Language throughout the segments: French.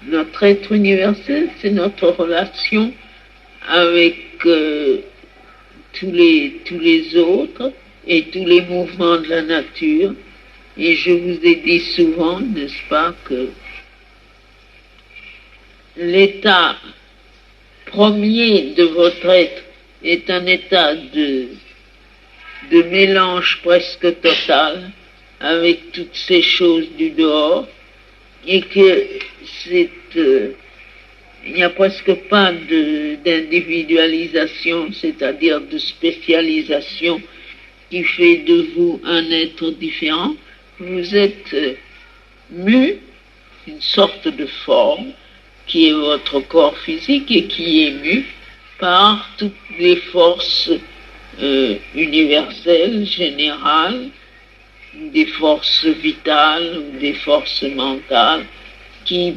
Notre être universel, c'est notre relation avec tous les autres et tous les mouvements de la nature. Et je vous ai dit souvent, n'est-ce pas, que l'état premier de votre être est un état de mélange presque total avec toutes ces choses du dehors, et que il n'y a presque pas d'individualisation, c'est-à-dire de spécialisation qui fait de vous un être différent. Vous êtes mu, une sorte de forme qui est votre corps physique et qui est mu par toutes les forces universelles, générales, des forces vitales ou des forces mentales qui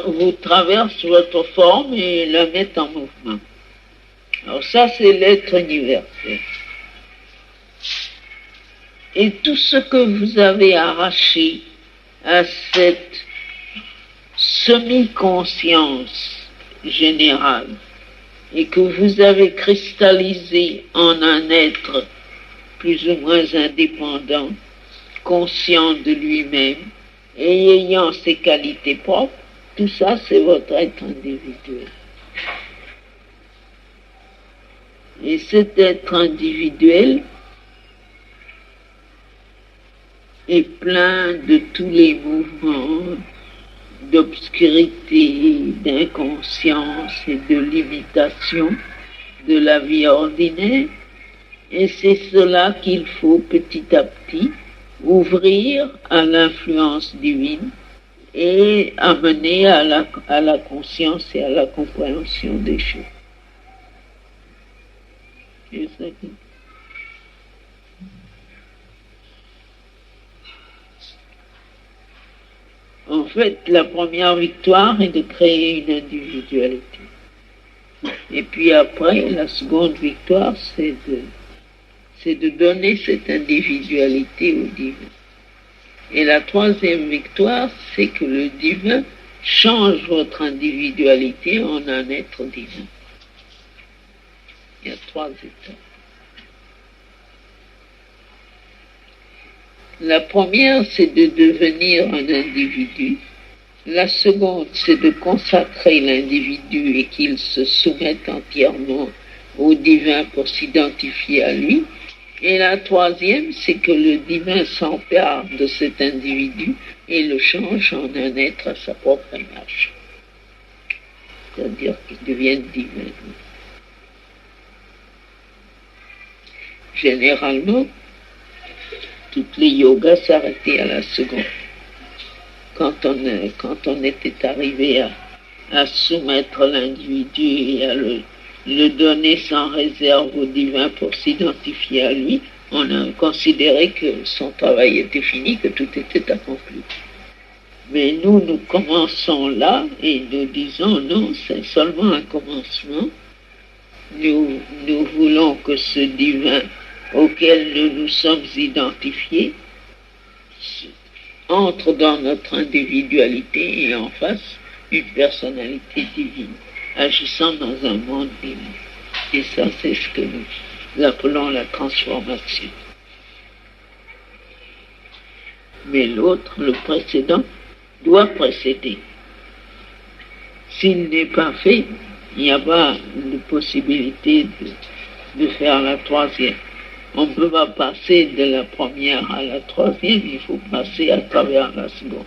vous traversent votre forme et la mettent en mouvement. Alors ça, c'est l'être universel. Et tout ce que vous avez arraché à cette semi-conscience générale et que vous avez cristallisé en un être plus ou moins indépendant, conscient de lui-même et ayant ses qualités propres, tout ça c'est votre être individuel. Et cet être individuel est plein de tous les mouvements d'obscurité, d'inconscience et de limitation de la vie ordinaire. Et c'est cela qu'il faut petit à petit ouvrir à l'influence divine et amener à la conscience et à la compréhension des choses. C'est ça qui... En fait, la première victoire est de créer une individualité. Et puis après, la seconde victoire, c'est de donner cette individualité au divin. Et la troisième victoire, c'est que le divin change votre individualité en un être divin. Il y a 3 étapes. La première, c'est de devenir un individu. La seconde, c'est de consacrer l'individu et qu'il se soumette entièrement au divin pour s'identifier à lui. Et la troisième, c'est que le divin s'empare de cet individu et le change en un être à sa propre image. C'est-à-dire qu'il devienne divin. Généralement, toutes les yogas s'arrêtaient à la seconde. Quand on était arrivé à soumettre l'individu et à le donner sans réserve au divin pour s'identifier à lui, on a considéré que son travail était fini, que tout était accompli. Mais nous commençons là et nous disons non, c'est seulement un commencement. Nous voulons que ce divin auquel nous nous sommes identifiés entre dans notre individualité et en fasse une personnalité divine, agissant dans un monde divin. Et ça, c'est ce que nous appelons la transformation. Mais l'autre, le précédent, doit précéder. S'il n'est pas fait, il n'y a pas de possibilité de faire la troisième. On ne peut pas passer de la première à la troisième, il faut passer à travers la seconde.